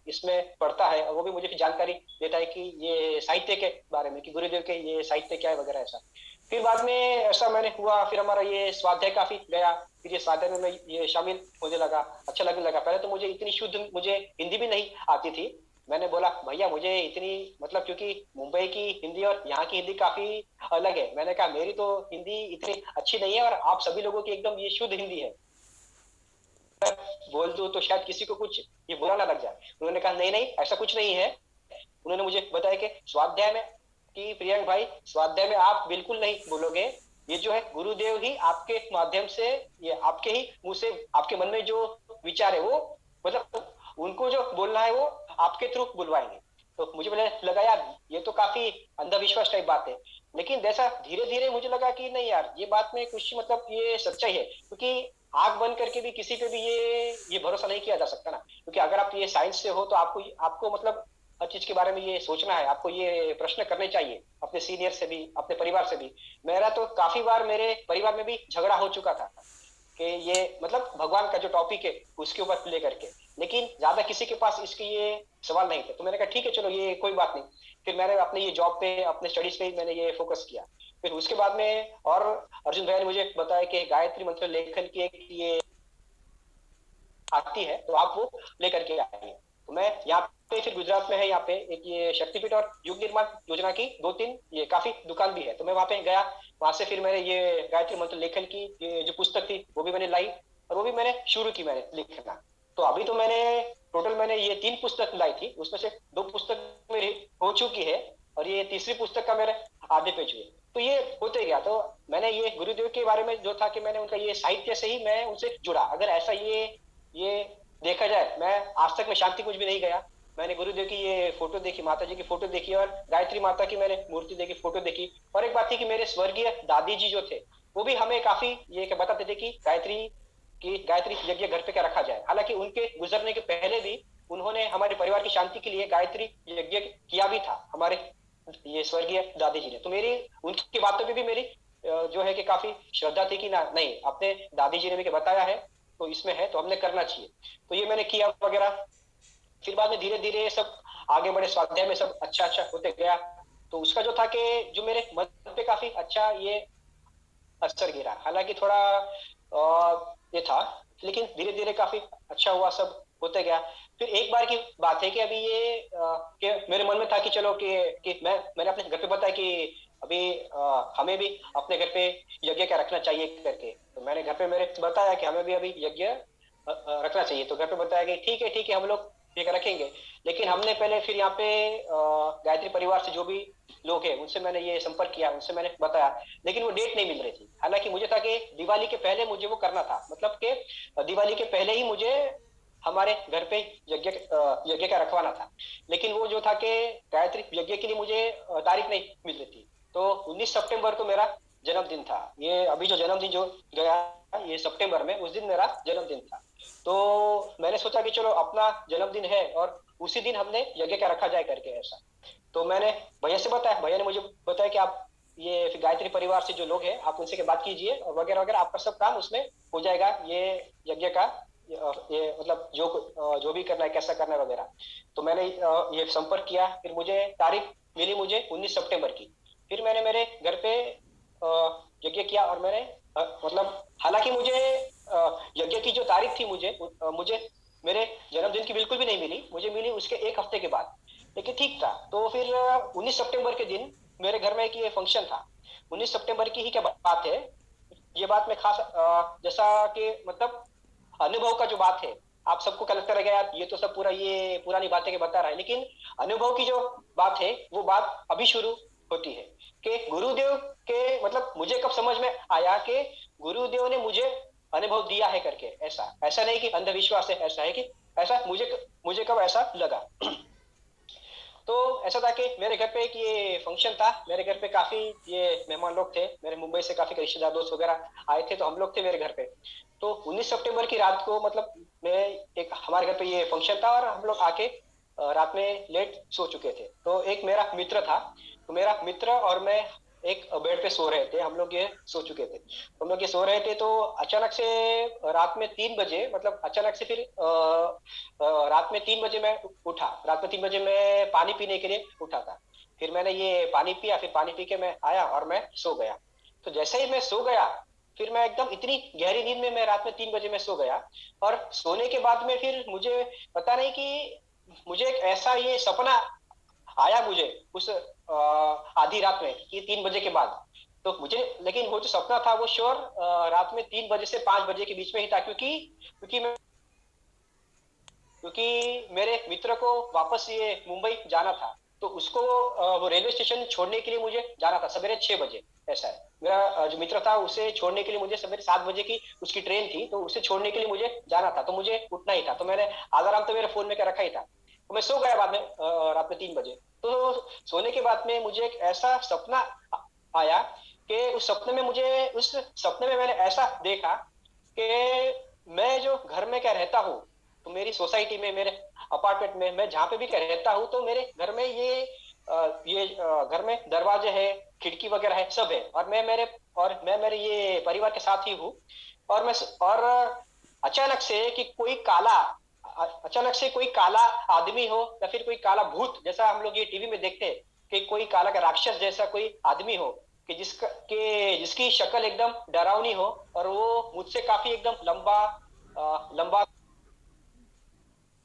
इसमें पढ़ता है, और वो भी मुझे जानकारी देता है कि ये साहित्य के बारे में, कि गुरुदेव के ये साहित्य क्या है वगैरह ऐसा। फिर बाद में ऐसा मैंने हुआ, फिर हमारा ये स्वाध्याय काफी गया। फिर ये स्वाध्याय में मैं ये शामिल होने लगा, अच्छा लगने लगा। पहले तो मुझे इतनी शुद्ध मुझे हिंदी भी नहीं आती थी। मैंने बोला भैया मुझे इतनी मतलब, क्योंकि मुंबई की हिंदी और यहाँ की हिंदी काफी अलग है। मैंने कहा मेरी तो हिंदी इतनी अच्छी नहीं है, और आप सभी लोगों की एकदम ये शुद्ध हिंदी है, बोल दो तो शायद किसी को कुछ ये बुरा ना लग जाए। उन्होंने कहा नहीं नहीं ऐसा कुछ नहीं है। उन्होंने मुझे बताया कि स्वाध्याय में, कि प्रियंक भाई स्वाध्याय में आप बिल्कुल नहीं बोलोगे, ये जो है गुरुदेव ही आपके माध्यम से, ये आपके ही मुंह से आपके मन में जो विचार है वो मतलब उनको जो बोलना है वो आपके थ्रू बुलवाएंगे। तो मुझे लगा यार ये तो काफी अंधविश्वास टाइप बात है। लेकिन जैसा धीरे धीरे मुझे लगा कि नहीं यार ये बात में कुछ मतलब ये सच्चाई है, क्योंकि आंख बंद करके भी किसी पे भी ये भरोसा नहीं किया जा सकता ना। क्योंकि अगर आप ये साइंस से हो तो आपको आपको मतलब हर चीज के बारे में ये सोचना है, आपको ये प्रश्न करने चाहिए अपने सीनियर से भी, अपने परिवार से भी। मेरा तो काफी बार मेरे परिवार में भी झगड़ा हो चुका था कि ये मतलब भगवान का जो टॉपिक है उसके ऊपर लेकर के, लेकिन ज्यादा किसी के पास इसके ये सवाल नहीं थे। तो मैंने कहा ठीक है चलो ये कोई बात नहीं। फिर मैंने अपने ये जॉब पे, अपने स्टडीज पे मैंने ये फोकस किया। फिर उसके बाद में और अर्जुन भैया ने मुझे बताया कि गायत्री मंत्र लेखन की एक ये आती है, तो आप वो लेकर के आइए। तो मैं यहाँ पे फिर गुजरात में है, यहाँ पे एक ये शक्तिपीठ और युग निर्माण योजना की 2-3 ये काफी दुकान भी है। तो मैं वहां पे गया, वहां से फिर मैंने ये गायत्री मंत्र लेखन की ये जो पुस्तक थी वो भी मैंने लाई, और वो भी मैंने शुरू की मैंने लिखना। तो अभी तो मैंने टोटल मैंने ये 3 पुस्तक लाई थी, उसमें से 2 पुस्तक मेरी हो चुकी है, और ये तीसरी पुस्तक का मेरे आधे पेज हुए। तो ये होते गया। तो मैंने ये गुरुदेव के बारे में जो था कि मैंने उनका ये साहित्य से ही मैं उनसे जुड़ा। अगर ऐसा ये देखा जाए, मैं आज तक मैं शांति कुछ भी नहीं गया। मैंने गुरुदेव की ये फोटो देखी, माता जी की फोटो देखी, और गायत्री माता की मैंने मूर्ति देखी, फोटो देखी। और एक बात थी कि मेरे स्वर्गीय दादी जी जो थे वो भी हमें काफी ये बताते थे कि गायत्री यज्ञ घर पे क्या रखा जाए। हालांकि उनके गुजरने के पहले भी उन्होंने हमारे परिवार की शांति के लिए गायत्री यज्ञ किया भी था, हमारे ये स्वर्गीय दादी जी ने। तो मेरी उनकी बातों पे भी मेरी जो है कि काफी श्रद्धा थी कि ना, नहीं, अपने दादी जी ने भी बताया है तो इसमें है तो हमने करना चाहिए। तो ये मैंने किया वगैरह। फिर बाद में धीरे धीरे सब आगे बढ़े, स्वाध्याय में सब अच्छा अच्छा होते गया। तो उसका जो था कि जो मेरे मन पे काफी अच्छा ये असर गिरा। हालांकि थोड़ा ये था, लेकिन धीरे धीरे काफी अच्छा हुआ, सब होते गया। फिर एक बार की बात है कि अभी ये कि मेरे मन में था कि चलो कि मैंने अपने घर पे बताया कि अभी हमें भी अपने घर पे यज्ञ क्या रखना चाहिए करके। तो मैंने घर पे मेरे बताया कि हमें भी अभी यज्ञ रखना चाहिए। तो घर पे बताया कि ठीक है हम लोग ठीक है रखेंगे। लेकिन हमने पहले फिर यहाँ पे गायत्री परिवार से जो भी लोग हैं उनसे मैंने ये संपर्क किया, उनसे मैंने बताया, लेकिन वो डेट नहीं मिल रही थी। हालांकि मुझे था कि दिवाली के पहले मुझे वो करना था, मतलब कि दिवाली के पहले ही मुझे हमारे घर पे यज्ञ का रखवाना था। लेकिन वो जो था कि गायत्री यज्ञ के लिए मुझे तारीख नहीं मिल रही थी। तो 19 सितंबर को मेरा जन्मदिन था। ये अभी जो जन्मदिन जो गया ये सितंबर में, उस दिन मेरा जन्मदिन था। तो मैंने सोचा कि चलो अपना जन्मदिन है और उसी दिन हमने यज्ञ क्या रखा जाए करके ऐसा। तो मैंने भैया से बताया, भैया ने मुझे बताया कि आप ये गायत्री परिवार से जो लोग हैं आप उनसे के बात कीजिए और वगैरह वगैरह, आपका सब काम उसमें हो जाएगा ये यज्ञ का, ये मतलब जो भी करना है कैसा करना है वगैरह। तो मैंने ये संपर्क किया। फिर मुझे तारीख मिली मुझे 19 सितंबर की। फिर मैंने मेरे घर पे यज्ञ किया, और मैंने मतलब हालांकि मुझे यज्ञ की जो तारीख थी मुझे मेरे जन्मदिन की बिल्कुल भी नहीं मिली, मुझे मिली उसके 1 हफ्ते के बाद। लेकिन ठीक था। तो फिर 19 सितंबर के दिन मेरे घर में एक ये फंक्शन था। 19 सितंबर की ही क्या बात है, ये बात में खास जैसा कि मतलब अनुभव का जो बात है, आप सबको क्या लगता रहेगा यार ये तो सब पूरा ये पुरानी बातें के बता रहा है, लेकिन अनुभव की जो बात है वो बात अभी शुरू होती है। कि गुरुदेव के मतलब मुझे कब समझ में आया कि गुरुदेव ने मुझे अनुभव दिया है करके। ऐसा ऐसा नहीं कि अंधविश्वास है, ऐसा है कि ऐसा मुझे कब ऐसा लगा। तो ऐसा था कि मेरे घर पे एक ये फंक्शन था। मेरे घर पे काफी ये मेहमान लोग थे, मेरे मुंबई से काफी रिश्तेदार दोस्त वगैरह आए थे, तो हम लोग थे मेरे घर पे। तो 19 सितंबर की रात को मतलब मैं एक हमारे घर पे ये फंक्शन था, और हम लोग आके रात में लेट सो चुके थे। तो एक मेरा मित्र था, तो मेरा मित्र और मैं एक बेड पे सो रहे थे, हम लोग ये सो चुके थे, हम लोग ये सो रहे थे। तो अचानक से रात में 3 बजे, मतलब अचानक से फिर रात में 3 बजे मैं उठा। रात में 3 बजे मैं पानी पीने के लिए उठा था। फिर मैंने ये पानी पिया, फिर पानी पी के मैं आया और मैं सो गया। तो जैसे ही मैं सो गया, फिर मैं एकदम इतनी गहरी नींद में मैं रात में 3 बजे मैं सो गया। और सोने के बाद में फिर मुझे पता नहीं कि मुझे एक ऐसा ये सपना आया मुझे उस आधी रात में कि 3 बजे के बाद। तो मुझे, लेकिन वो जो सपना था वो श्योर रात में 3 बजे से 5 बजे के बीच में ही था, क्योंकि मेरे मित्र को वापस ये मुंबई जाना था। तो उसको वो रेलवे स्टेशन छोड़ने के लिए मुझे जाना था सवेरे 6 बजे। ऐसा है, मेरा जो मित्र था उसे छोड़ने के लिए मुझे सवेरे 7 बजे की उसकी ट्रेन थी, तो उसे छोड़ने के लिए मुझे जाना था, तो मुझे उठना ही था। तो मैंने अलार्म तो मेरे फोन में क्या रखा ही था। तो मैं सो गया बाद में रात में 3 बजे। तो सोने के बाद में मुझे एक ऐसा सपना आया कि उस सपने में मैंने ऐसा देखा कि मैं जो घर में क्या रहता हूँ, तो मेरी सोसाइटी में, मेरे अपार्टमेंट में, मैं जहाँ पे भी क्या रहता हूँ, तो मेरे घर में घर में दरवाजे है, खिड़की वगैरह है, सब है। और मैं मेरे ये परिवार के साथ ही हूँ। और अचानक से कोई काला आदमी हो या फिर कोई काला भूत, जैसा हम लोग ये टीवी में देखते हैं कि कोई काला का राक्षस जैसा कोई आदमी हो, कि जिसकी शक्ल एकदम डरावनी हो, और वो मुझसे काफी एकदम लंबा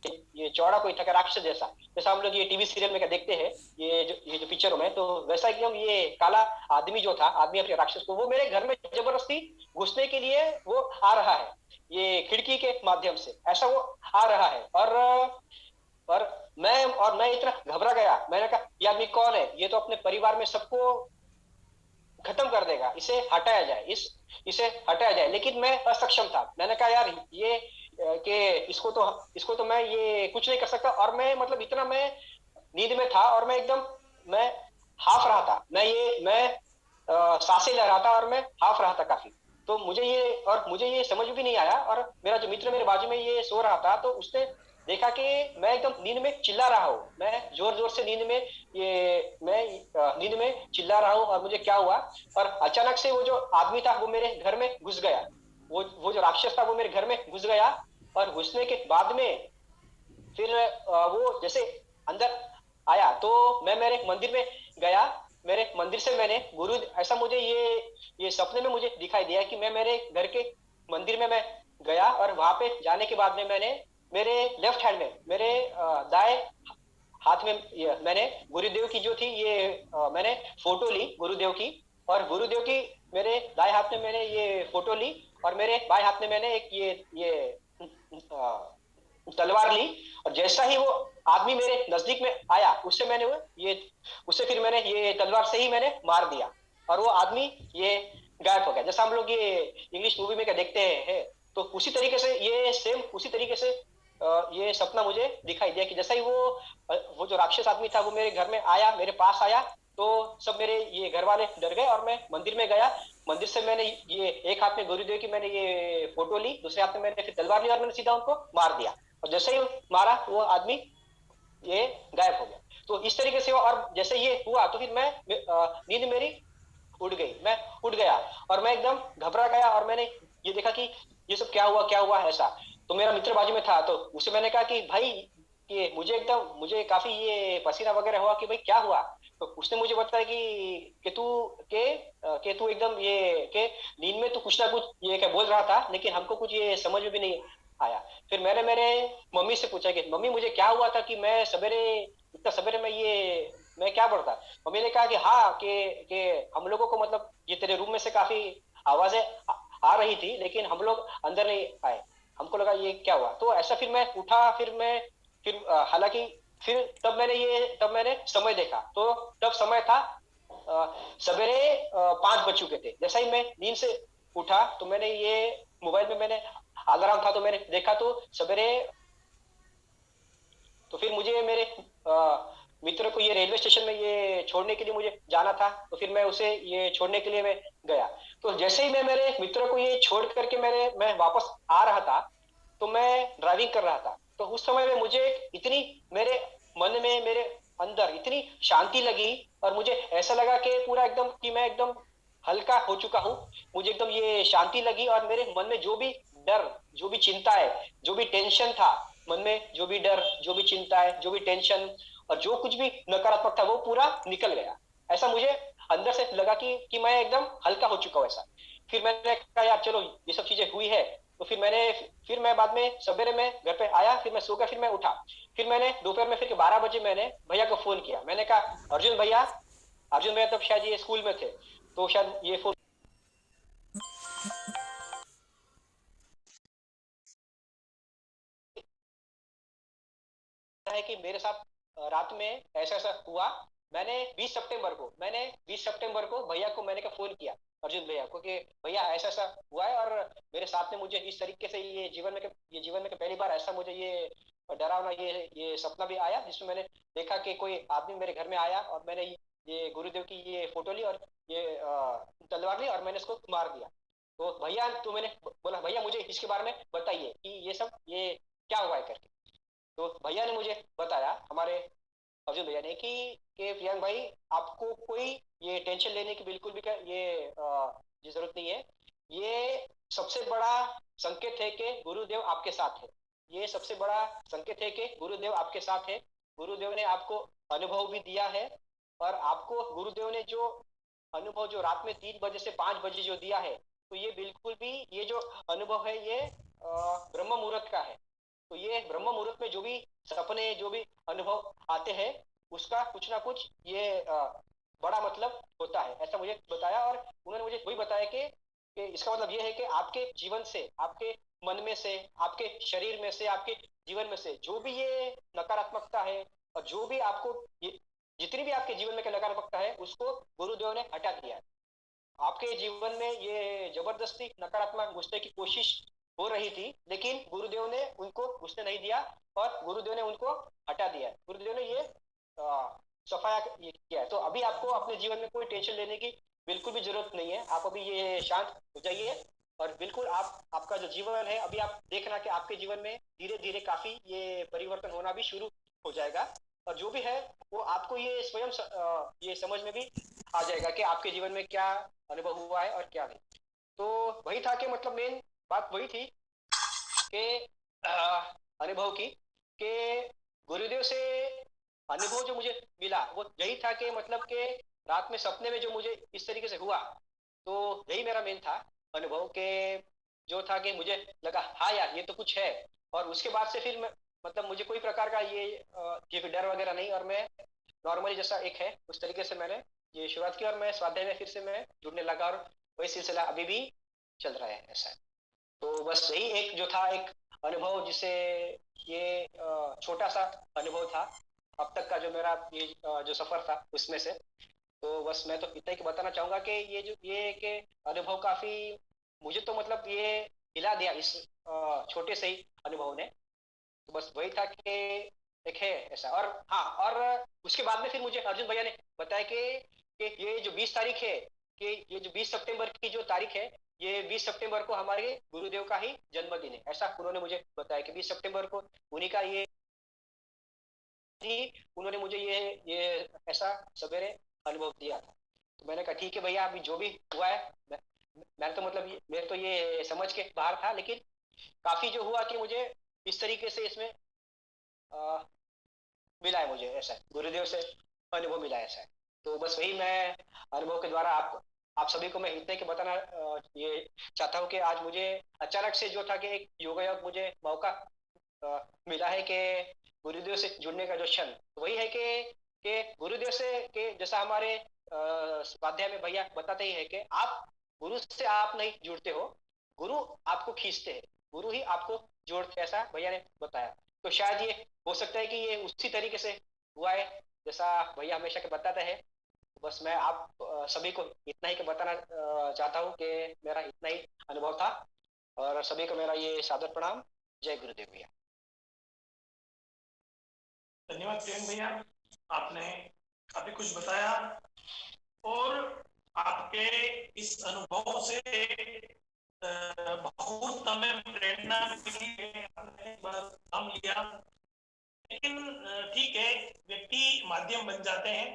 ये चौड़ा कोई था राक्षस जैसा, जैसा हम लोग ये टीवी सीरियल में क्या देखते हैं, ये जो पिक्चरों में, तो वैसा एकदम ये काला आदमी जो था, आदमी अपने राक्षस को, वो मेरे घर में जबरदस्ती घुसने के लिए वो आ रहा है, ये खिड़की के माध्यम से ऐसा वो आ रहा है। और मैं इतना घबरा गया, मैंने कहा ये आदमी कौन है, ये तो अपने परिवार में सबको खत्म कर देगा, इसे हटाया जाए, इसे हटाया जाए। लेकिन मैं असक्षम था, मैंने कहा यार ये कि इसको तो मैं ये कुछ नहीं कर सकता। और मैं मतलब इतना मैं नींद में था, और मैं एकदम मैं हाफ रहा था, मैं सांसें ले रहा था, और मैं हाफ रहा था काफी। तो मुझे ये समझ भी नहीं आया, और मेरा जो मित्र मेरे बाजू में ये सो रहा था, तो उसने देखा कि मैं एकदम नींद में चिल्ला रहा हूँ, मैं जोर जोर से नींद में चिल्ला रहा हूँ, और मुझे क्या हुआ, और अचानक से वो जो आदमी था वो मेरे घर में घुस गया, वो जो राक्षस था वो मेरे घर में घुस गया। और घुसने के बाद में फिर वो जैसे अंदर आया, तो मैं मेरे मंदिर में गया, मेरे मंदिर से मैंने गुरु, ऐसा मुझे ये सपने में मुझे दिखाई दिया कि मैं मेरे घर के मंदिर में मैं गया, और वहां पे जाने के बाद में मैंने मेरे लेफ्ट हैंड में, मेरे दाएं हाथ में मैंने गुरुदेव की जो थी मैंने फोटो ली गुरुदेव की, और गुरुदेव की मेरे दाएं हाथ में मैंने ये फोटो ली, और मेरे बाएं हाथ में मैंने एक ये तलवार ली। और जैसा ही वो आदमी मेरे नजदीक में आया, उससे फिर मैंने ये तलवार से ही मैंने मार दिया, और वो आदमी ये गायब हो गया। जैसा हम लोग ये इंग्लिश मूवी में क्या देखते हैं, तो उसी तरीके से ये सेम उसी तरीके से ये सपना मुझे दिखाई दिया कि जैसा ही वो जो राक्षस आदमी था वो मेरे घर में आया, मेरे पास आया, तो सब मेरे ये घर वाले डर गए, और मैं मंदिर में गया। मंदिर से मैंने ये एक हाथ में गुरुदेव की मैंने ये फोटो ली, दूसरे हाथ में मैंने फिर तलवार ली, और मैंने सीधा उनको मार दिया। और जैसे ही मारा वो आदमी ये गायब हो गया। तो इस तरीके से और जैसे ये हुआ, तो फिर नींद मेरी उड़ गई, मैं उठ गया, और मैं एकदम घबरा गया, और मैंने ये देखा कि ये सब क्या हुआ ऐसा। तो मेरा मित्र बाजू में था, तो उसे मैंने कहा कि भाई ये मुझे काफी ये पसीना वगैरह हुआ, कि भाई क्या हुआ। तो उसने मुझे बताया कि तू एकदम ये के नींद में तू कुछ ना कुछ ये क्या बोल रहा था, लेकिन हमको कुछ ये समझ में भी नहीं आया। फिर मैंने मेरे मम्मी से पूछा कि मम्मी मुझे क्या हुआ था कि मैं सवेरे इतना सवेरे में मैं क्या पढ़ता। मम्मी ने कहा कि हाँ कि हम लोगों को मतलब ये तेरे रूम में से काफी आवाजें आ रही थी, लेकिन हम लोग अंदर नहीं आए, हमको लगा ये क्या हुआ। तो ऐसा फिर मैं उठा, फिर हालांकि फिर तब मैंने समय देखा, तो तब समय था सवेरे 5 बज चुके थे। जैसा ही मैं नींद से उठा, तो मैंने ये मोबाइल में मैंने अलार्म था, तो मैंने देखा तो सवेरे, तो फिर मुझे मेरे मित्र को ये रेलवे स्टेशन में ये छोड़ने के लिए मुझे जाना था, तो फिर मैं उसे ये छोड़ने के लिए मैं गया। तो जैसे ही मैं मेरे मित्र को ये छोड़ करके मैं वापस आ रहा था, तो मैं ड्राइविंग कर रहा था। तो उस समय में मुझे इतनी मेरे मन में मेरे अंदर इतनी शांति लगी, और मुझे ऐसा लगा कि पूरा एकदम कि मैं एकदम हल्का हो चुका हूँ। मुझे एकदम ये शांति लगी, और मेरे मन में जो भी डर, जो भी चिंता है, जो भी टेंशन था मन में, जो भी डर, जो भी चिंता है, जो भी टेंशन, और जो कुछ भी नकारात्मक था, वो पूरा निकल गया। ऐसा मुझे अंदर से लगा कि मैं एकदम हल्का हो चुका हूँ ऐसा। फिर मैंने कहा यार चलो ये सब चीजें हुई है। तो फिर मैं बाद में सवेरे में घर पे आया, फिर मैं सो गया, फिर मैं उठा। फिर मैंने दोपहर में फिर 12 बजे मैंने भैया को फोन किया, मैंने कहा अर्जुन भैया तब शायद ये स्कूल में थे, तो शायद ये फोन है कि मेरे साथ रात में ऐसा ऐसा हुआ। मैंने 20 सितंबर को भैया को मैंने का फोन किया, अर्जुन भैया को, कि भैया ऐसा ऐसा हुआ है, और मेरे साथ में मुझे इस तरीके से ये जीवन में पहली बार ऐसा मुझे ये डरावना ये सपना भी आया, जिसमें मैंने देखा कि कोई आदमी मेरे घर में आया, और मैंने ये गुरुदेव की ये फोटो ली, और ये तलवार ली, और मैंने उसको मार दिया। तो मैंने बोला भैया मुझे इसके बारे में बताइए कि ये क्या हुआ है करके। तो भैया ने मुझे बताया, हमारे अर्जुन भैया ने, कि प्रियंक भाई आपको कोई ये टेंशन लेने की बिल्कुल भी ये जरूरत नहीं है। ये सबसे बड़ा संकेत है कि गुरुदेव आपके साथ है। ये सबसे बड़ा संकेत है कि गुरुदेव आपके साथ है। गुरुदेव ने आपको अनुभव भी दिया है, और आपको गुरुदेव ने जो अनुभव जो रात में 3 बजे से 5 बजे जो दिया है, तो ये बिल्कुल भी ये जो अनुभव है ये ब्रह्म मुहूर्त का है। तो ये ब्रह्म मुहूर्त में जो भी सपने, जो भी अनुभव आते हैं, उसका कुछ ना कुछ ये बड़ा मतलब होता है, ऐसा मुझे बताया। और उन्होंने मुझे वही बताया कि इसका मतलब ये है कि आपके जीवन से, आपके मन में से, आपके शरीर में से, आपके जीवन में से जो भी ये नकारात्मकता है, और जो भी आपको ये जितनी भी आपके जीवन में की नकारात्मकता है, उसको गुरुदेव ने हटा दिया है। आपके जीवन में ये जबरदस्ती नकारात्मक घुसने की कोशिश हो रही थी, लेकिन गुरुदेव ने उनको घुसने नहीं दिया, और गुरुदेव ने उनको हटा दिया। गुरुदेव ने ये सफाया ये किया है। तो अभी आपको अपने जीवन में कोई टेंशन लेने की बिल्कुल भी जरूरत नहीं है। आप अभी ये शांत हो जाइए, और बिल्कुल आप, आपका जो जीवन है अभी आप देखना कि आपके जीवन में धीरे धीरे काफी ये परिवर्तन होना भी शुरू हो जाएगा। और जो भी है वो आपको ये स्वयं ये समझ में भी आ जाएगा कि आपके जीवन में क्या अनुभव हुआ है और क्या नहीं। तो वही था कि मतलब मेन बात वही थी कि अनुभव की, कि गुरुदेव से अनुभव जो मुझे मिला वो यही था कि मतलब कि रात में सपने में जो मुझे इस तरीके से हुआ, तो यही मेरा मेन था अनुभव के, जो था कि मुझे लगा हाँ यार ये तो कुछ है। और उसके बाद से फिर मैं, मतलब मुझे कोई प्रकार का ये डर वगैरह नहीं, और मैं नॉर्मली जैसा एक है उस तरीके से मैंने ये शुरुआत की, और मैं स्वाध्याय में फिर से मैं जुड़ने लगा, और वही सिलसिला अभी भी चल रहा है ऐसा है। तो बस यही एक जो था एक अनुभव, जिसे ये छोटा सा अनुभव था अब तक का जो मेरा ये जो सफर था उसमें से। तो बस मैं तो इतना ही बताना चाहूंगा कि ये जो ये कि अनुभव काफी मुझे तो मतलब ये हिला दिया इस छोटे से ही अनुभव ने। तो बस वही था कि एक है ऐसा। और हाँ, और उसके बाद में फिर मुझे अर्जुन भैया ने बताया कि ये जो 20 तारीख है, कि ये जो 20 सितंबर की जो तारीख है, ये 20 सितंबर को हमारे गुरुदेव का ही जन्मदिन है, ऐसा उन्होंने मुझे बताया कि 20 सितंबर को उन्हीं का ये थी। उन्होंने मुझे ये ऐसा सवेरे अनुभव दिया था। तो मैंने कहा ठीक है भैया, अभी जो भी हुआ है, मैं तो मतलब मेरे तो ये समझ के बाहर था, लेकिन काफी जो हुआ कि मुझे इस तरीके से इसमें आ, मिला है, मुझे ऐसा है गुरुदेव से अनुभव मिला है, ऐसा है। तो बस वही मैं अनुभव के द्वारा आप सभी को मैं इतने के बताना ये चाहता हूँ कि आज मुझे अचानक से जो था कि एक योगायोग मुझे मौका मिला है कि गुरुदेव से जुड़ने का जो क्षण, तो वही है कि गुरुदेव से, कि जैसा हमारे स्वाध्याय में भैया बताते ही है कि आप गुरु से आप नहीं जुड़ते हो, गुरु आपको खींचते हैं, गुरु ही आपको जोड़ते, ऐसा भैया ने बताया। तो शायद ये हो सकता है कि ये उसी तरीके से हुआ है जैसा भैया हमेशा के बताते हैं। बस मैं आप सभी को इतना ही के बताना चाहता हूँ कि मेरा इतना ही अनुभव था, और सभी को मेरा ये सादर प्रणाम। जय गुरुदेव भैया। धन्यवाद प्रेम भैया, आपने काफी कुछ बताया, और आपके इस अनुभव से बहुत हमें प्रेरणा मिली, हमने एक बार काम लिया। लेकिन ठीक है, व्यक्ति माध्यम बन जाते हैं,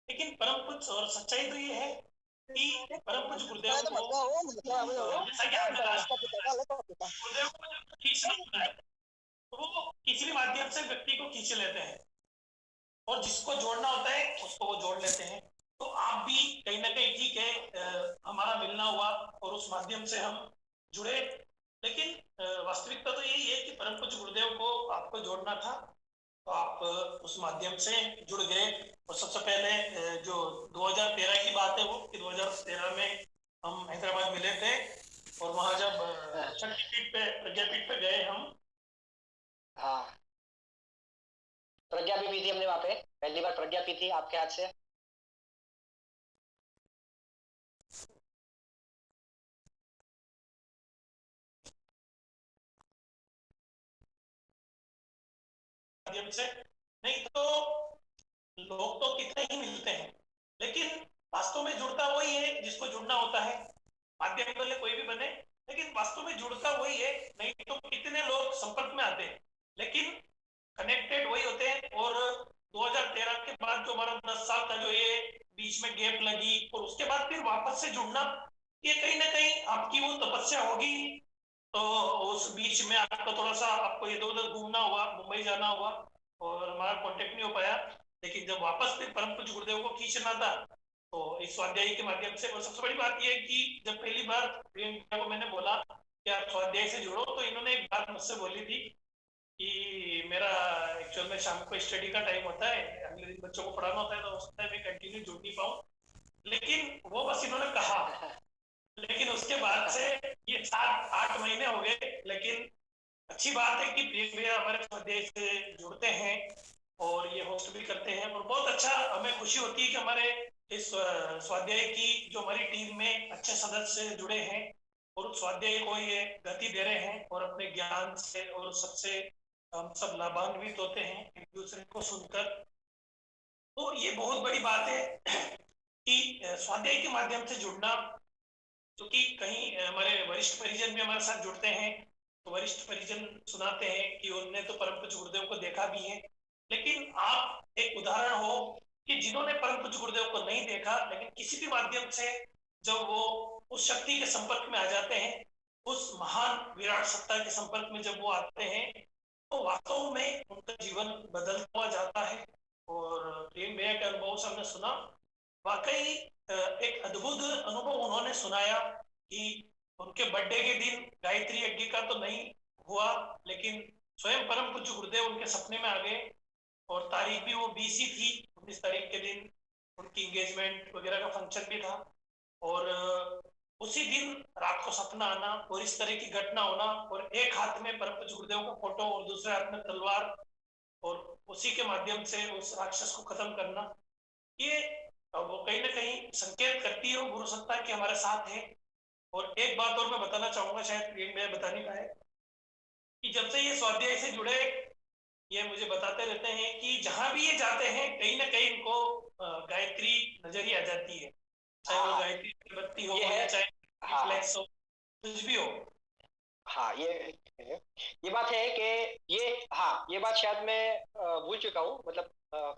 लेकिन परम कुछ और सच्चाई तो ये है कि परम कुछ गुरुदेव को, जैसा कि आपने कहा, गुरुदेव को जब खींचना होता है तो वो किसी भी माध्यम से व्यक्ति को खींच लेते हैं, और जिसको जोड़ना होता है उसको वो जोड़ लेते हैं। तो आप भी कहीं ना कहीं ठीक है, हमारा मिलना हुआ और उस माध्यम से हम जुड़े, लेकिन वास्तविकता तो यही है कि परम पूज्य गुरुदेव को आपको जोड़ना था, तो आप उस माध्यम से जुड़ गए। और सबसे पहले जो 2013 की बात है वो, कि 2013 में हम हैदराबाद मिले थे, और वहां जब शक्तिपीठ पे, प्रज्ञापीठ पे गए हम। हाँ, प्रज्ञा भी पी थी हमने वहां पे, पहली बार प्रज्ञा पी थी आपके हाथ से। माध्यम से, नहीं तो लोग तो कितने ही मिलते हैं, लेकिन वास्तव में जुड़ता वही है जिसको जुड़ना होता है। माध्यम भले कोई भी बने, लेकिन वास्तव में जुड़ता वही है। नहीं तो कितने लोग संपर्क में आते हैं, लेकिन कनेक्टेड वही होते हैं। और 2013 के बाद जो हमारा 10 साल का जो ये बीच में गैप लगी, और उसके बाद फिर वापस से जुड़ना, ये कहीं ना कहीं आपकी वो तपस्या होगी। तो उस बीच में आपका थोड़ा सा, आपको इधर उधर घूमना हुआ, मुंबई जाना हुआ, और हमारा कांटेक्ट नहीं हो पाया। लेकिन जब वापस फिर परम पूज्य गुरुदेव को खींचना था, तो इस स्वाध्याय के माध्यम से। और सबसे बड़ी बात यह है कि जब पहली बार प्रियंका को मैंने बोला कि आप स्वाध्याय से जुड़ो, तो इन्होंने एक बात मुझसे बोली थी कि मेरा एक्चुअल में शाम को स्टडी का टाइम होता है, अगले दिन बच्चों को पढ़ाना होता है, तो हो सकता है मैं कंटिन्यू जुड़ नहीं पाऊँ, लेकिन वो बस इन्होंने कहा। लेकिन उसके बाद से ये 7-8 महीने हो गए। लेकिन अच्छी बात है कि प्रियंक भैया हमारे स्वाध्याय से जुड़ते हैं और ये होस्ट भी करते हैं, और बहुत अच्छा हमें खुशी होती है कि हमारे इस स्वाध्याय की जो हमारी टीम में अच्छे सदस्य जुड़े हैं और उस स्वाध्याय को ये गति दे रहे हैं, और अपने ज्ञान से और सबसे हम सब लाभान्वित होते हैं एक दूसरे को सुनकर। तो ये बहुत बड़ी बात है कि स्वाध्याय के माध्यम से जुड़ना, क्योंकि कहीं हमारे वरिष्ठ परिजन भी हमारे साथ जुड़ते हैं, तो वरिष्ठ परिजन सुनाते हैं कि उनने तो परम पूज्य गुरुदेव को देखा भी है। लेकिन आप एक उदाहरण हो कि जिन्होंने परम पूज्य गुरुदेव को नहीं देखा, लेकिन किसी भी माध्यम से जब वो उस शक्ति के संपर्क में आ जाते हैं, उस महान विराट सत्ता के संपर्क में जब वो आते हैं, तो वास्तव में उनका जीवन बदलता हुआ जाता है। और प्रेम भैया के अनुभव से हमने सुना, वाकई एक अद्भुत अनुभव उन्होंने सुनाया कि उनके बर्थडे के दिन गायत्री यज्ञ का तो नहीं हुआ, लेकिन स्वयं परम पूज्य गुरुदेव उनके सपने में आ गए, और तारीख भी वो 20 ही थी, 19 तारीख के दिन उनकी एंगेजमेंट वगैरह का फंक्शन भी था। और उसी दिन रात को सपना आना और इस तरह की घटना होना, और एक हाथ में परम पूज्य गुरुदेव का फोटो और दूसरे हाथ में तलवार, और उसी के माध्यम से उस राक्षस को खत्म करना, ये वो कहीं ना कहीं संकेत करती है वो गुरु सत्ता की हमारे साथ है। और एक बात और मैं बताना चाहूंगा, शायद प्रियंक मैं बता नहीं पाए, कि जब से ये स्वाध्याय से जुड़े, ये मुझे बताते रहते हैं कि जहां भी ये जाते हैं कहीं ना कहीं इनको गायत्री नजर ही आ जाती है, चाहे वो हाँ गायत्री की बत्ती हो ये है। या चाहे हाँ हाँ फ्लेक्स हो, कुछ भी हो। हाँ ये बात है कि ये, हाँ ये बात शायद मैं भूल चुका हूँ, मतलब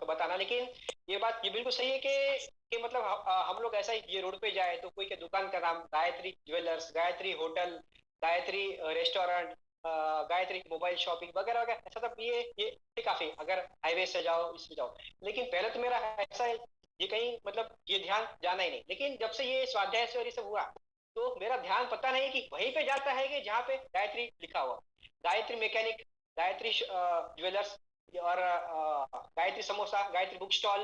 बताना, लेकिन ये बिल्कुल सही है कि मतलब हम लोग ऐसा ही ये रोड पे जाए तो कोई के दुकान का नाम Gayatri jewellers, Gayatri hotel, Gayatri restaurant, Gayatri mobile shopping वगैरह वगैरह, ऐसा सब ये काफी, अगर हाईवे से जाओ इसमें जाओ। लेकिन पहले तो मेरा ऐसा ये कहीं मतलब ये ध्यान जाना ही नहीं, लेकिन जब से ये स्वाध्याय से और ये सब हुआ तो मेरा ध्यान पता नहीं कि वहीं पे जाता है कि जहाँ पे गायत्री लिखा हुआ, गायत्री मैकेनिक, गायत्री ज्वेलर्स, और गायत्री समोसा, गायत्री बुक स्टॉल,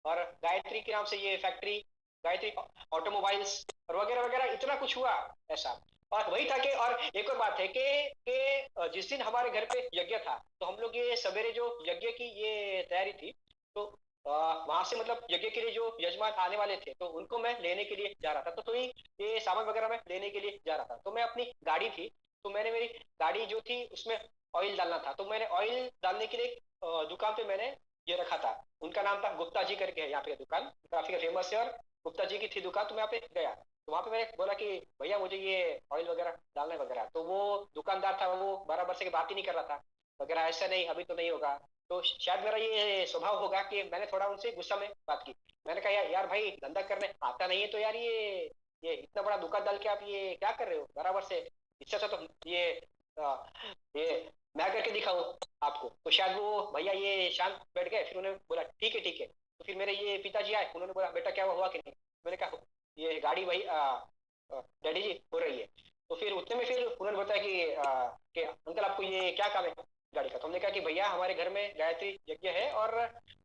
और गायत्री के नाम से ये फैक्ट्री, गायत्री ऑटोमोबाइल्स, और वगैरह वगैरह, इतना कुछ हुआ ऐसा। और वही था कि, और एक और बात है कि जिस दिन हमारे घर पे यज्ञ था तो हम लोग ये सवेरे जो यज्ञ की ये तैयारी थी, तो वहां से मतलब यज्ञ के लिए जो यजमान आने वाले थे तो उनको मैं लेने के लिए जा रहा था, तो थोड़ी ये सामान वगैरह मैं लेने के लिए जा रहा था। तो मैं अपनी गाड़ी थी, तो मैंने मेरी गाड़ी जो थी उसमें ऑयल डालना था, तो मैंने ऑयल डालने के लिए दुकान पे मैंने ये रखा था। उनका नाम था गुप्ता जी करके है यहाँ पे दुकान, काफी फेमस है, और गुप्ता जी की थी दुकान, तो मैं यहाँ पे गया, तो वहां पे मैंने बोला कि भैया मुझे ये ऑयल वगैरह डालना है वगैरह, तो वो दुकानदार था वो बराबर से बात ही नहीं कर रहा था वगैरह, ऐसा नहीं अभी तो नहीं होगा। तो शायद मेरा ये स्वभाव होगा कि मैंने थोड़ा उनसे गुस्सा में बात की। मैंने कहा यार भाई धंधा करने आता नहीं है तो यार ये इतना बड़ा दुकान डाल के आप ये क्या कर रहे हो बराबर से, इससे अच्छा तो ये मैं करके दिखाऊं आपको। तो शायद वो भैया ये शांत बैठ गए, फिर उन्होंने बोला ठीक है ठीक है। तो फिर मेरे ये पिताजी आए, उन्होंने बोला बेटा क्या हुआ कि नहीं। मैंने कहा ये गाड़ी भाई डैडी जी हो रही है। तो फिर उतने में फिर उन्होंने बताया कि अंकल आपको ये क्या काम है गाड़ी का। तो हमने कहा कि भैया हमारे घर में गायत्री यज्ञ है, और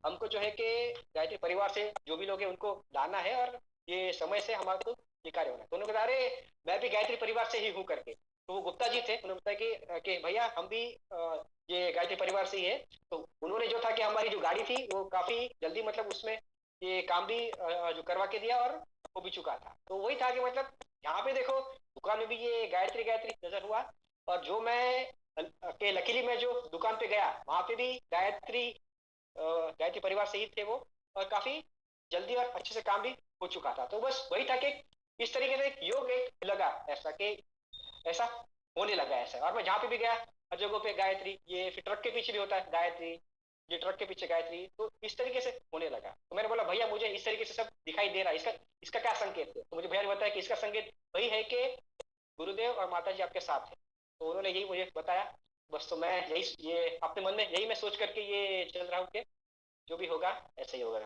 हमको जो है कि गायत्री परिवार से जो भी लोग हैं उनको लाना है, और ये समय से हमारे को ये कार्य होना है। तो उन्होंने कहा अरे मैं भी गायत्री परिवार से ही हूँ करके। तो वो गुप्ता जी थे, उन्होंने बताया कि भैया हम भी ये गायत्री परिवार से ही है। तो उन्होंने जो था कि हमारी जो गाड़ी थी वो काफी जल्दी मतलब उसमें ये काम भी जो करवा के दिया, और हो भी चुका था। तो वही था कि मतलब यहाँ पे देखो दुकान में भी ये गायत्री गायत्री नजर हुआ, और जो मैं के लकीली मैं जो दुकान पे गया वहां पे भी गायत्री परिवार से ही थे वो, और काफी जल्दी और अच्छे से काम भी हो चुका था। तो बस वही था कि इस तरीके से योग एक लगा ऐसा कि ऐसा होने लगा ऐसा। और मैं जहाँ पे भी गया हर जगह पे गायत्री, ये फिर ट्रक के पीछे भी होता है गायत्री, ये ट्रक के पीछे गायत्री, तो इस तरीके से होने लगा। तो मैंने बोला भैया मुझे इस तरीके से सब दिखाई दे रहा है, इसका इसका क्या संकेत है। तो मुझे भैया ने बताया कि इसका संकेत वही है कि गुरुदेव और माता जी आपके साथ है। तो उन्होंने यही मुझे बताया बस। तो मैं यही ये अपने मन में यही मैं सोच करके ये चल रहा हूँ कि जो भी होगा ऐसा ही होगा।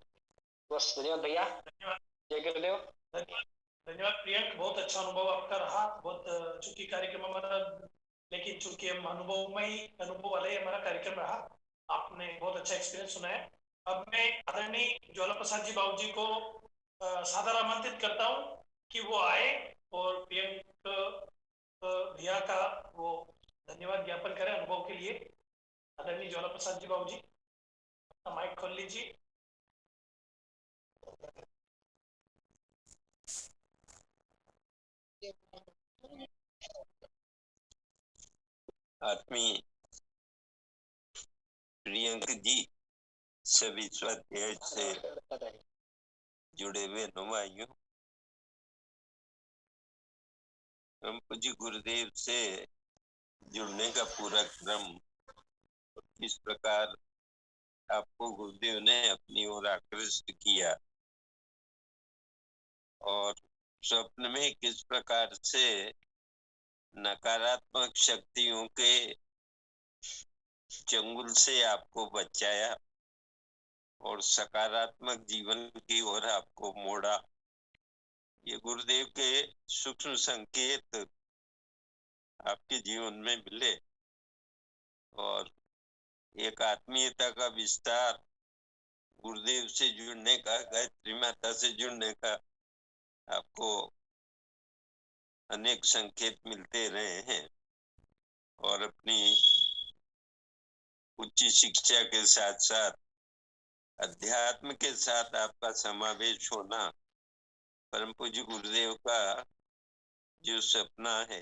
बस धन्यवाद भैया। धन्यवाद। जय गुरुदेव। धन्यवाद। धन्यवाद प्रियंक, बहुत अच्छा अनुभव आपका रहा। बहुत चूंकि कार्यक्रम हमारा लेकिन चूंकि हम अनुभव वाला ही हमारा कार्यक्रम रहा, आपने बहुत अच्छा एक्सपीरियंस सुनाया। अब मैं आदरणीय ज्वाला प्रसाद जी बाबू जी को सादर आमंत्रित करता हूँ कि वो आए और प्रियंक भैया का वो धन्यवाद ज्ञापन करें अनुभव के लिए। आदरणीय ज्वाला प्रसाद जी बाबू जी, अपना माइक खोल लीजिए। आत्मीय प्रियंक जी, सभी स्वाध्याय से जुड़े हुए नुमाइयों, हम पूज्य गुरुदेव से जुड़ने का पूरा क्रम किस प्रकार आपको गुरुदेव ने अपनी ओर आकृष्ट किया और स्वप्न में किस प्रकार से नकारात्मक शक्तियों के चंगुल से आपको बचाया और सकारात्मक जीवन की ओर आपको मोड़ा। ये गुरुदेव के सूक्ष्म संकेत आपके जीवन में मिले और एक आत्मीयता का विस्तार, गुरुदेव से जुड़ने का, गायत्री माता से जुड़ने का आपको अनेक संकेत मिलते रहे हैं और अपनी उच्च शिक्षा के साथ साथ अध्यात्म के साथ आपका समावेश होना परम पूज्य गुरुदेव का जो सपना है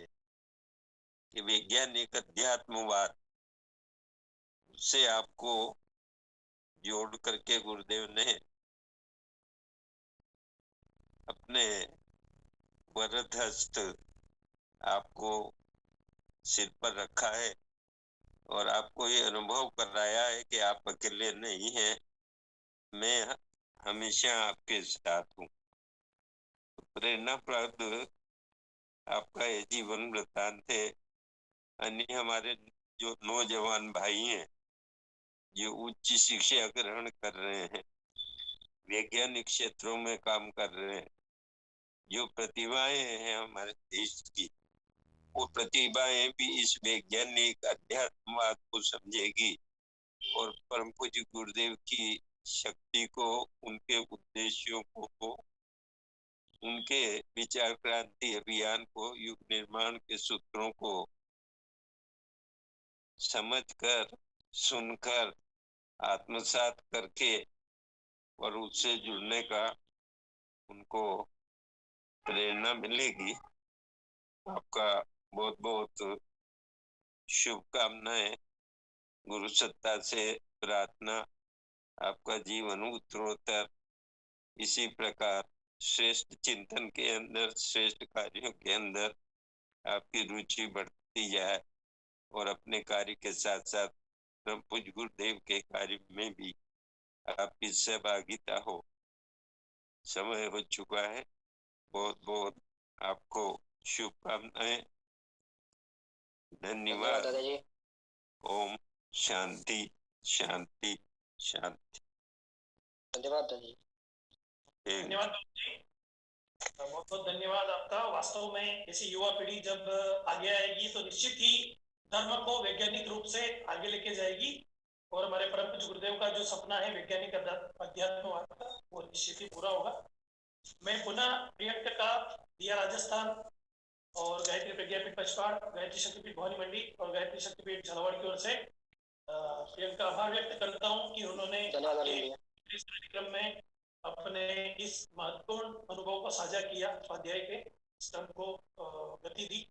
कि वैज्ञानिक अध्यात्मवाद से आपको जोड़ करके गुरुदेव ने अपने वरद हस्त आपको सिर पर रखा है और आपको ये अनुभव कराया है कि आप अकेले नहीं हैं, मैं हमेशा आपके साथ हूँ। प्रेरणाप्रद आपका ये जीवन वृत्तांत है। अन्य हमारे जो नौजवान भाई हैं जो उच्च शिक्षा ग्रहण कर रहे हैं, वैज्ञानिक क्षेत्रों में काम कर रहे हैं, जो प्रतिभाएं हैं हमारे देश की, वो प्रतिभाएं भी इस वैज्ञानिक अध्यात्मवाद को समझेगी और परम पूज्य गुरुदेव की शक्ति को, उनके उद्देश्यों को, उनके विचार क्रांति अभियान को, युग निर्माण के सूत्रों को समझकर, सुनकर, आत्मसात करके और उससे जुड़ने का उनको प्रेरणा मिलेगी। आपका बहुत बहुत शुभकामनाएं। गुरु सत्ता से प्रार्थना आपका जीवन उत्तरोत्तर इसी प्रकार श्रेष्ठ चिंतन के अंदर, श्रेष्ठ कार्यों के अंदर आपकी रुचि बढ़ती जाए और अपने कार्य के साथ साथ पूज्य गुरुदेव के कार्य में भी आपकी सहभागिता हो। समय हो चुका है। बहुत बहुत आपको शुभकामनाएं। धन्यवाद। दादाजी। ओम शांति शांति शांति। धन्यवाद दादाजी। धन्यवाद जी, बहुत बहुत धन्यवाद आपका। वास्तव में ऐसी युवा पीढ़ी जब आगे आएगी तो निश्चित ही धर्म को वैज्ञानिक रूप से आगे लेके जाएगी और हमारे परम पूज्य गुरुदेव का जो सपना है वैज्ञानिक अध्यात्मवाद का, वो निश्चित ही पूरा होगा। मैं पुनः प्रियंक का दिया राजस्थान और गायत्री प्रज्ञापीठ पचपाड़, गायत्री शक्तिपीठ भवानी मंडी और गायत्री शक्तिपीठ झालावाड़ की ओर से प्रियंक का आभार व्यक्त करता हूँ कि उन्होंने इस कार्यक्रम में अपने इस महत्वपूर्ण अनुभव को साझा किया, स्वाध्याय के स्तंभ को गति दी।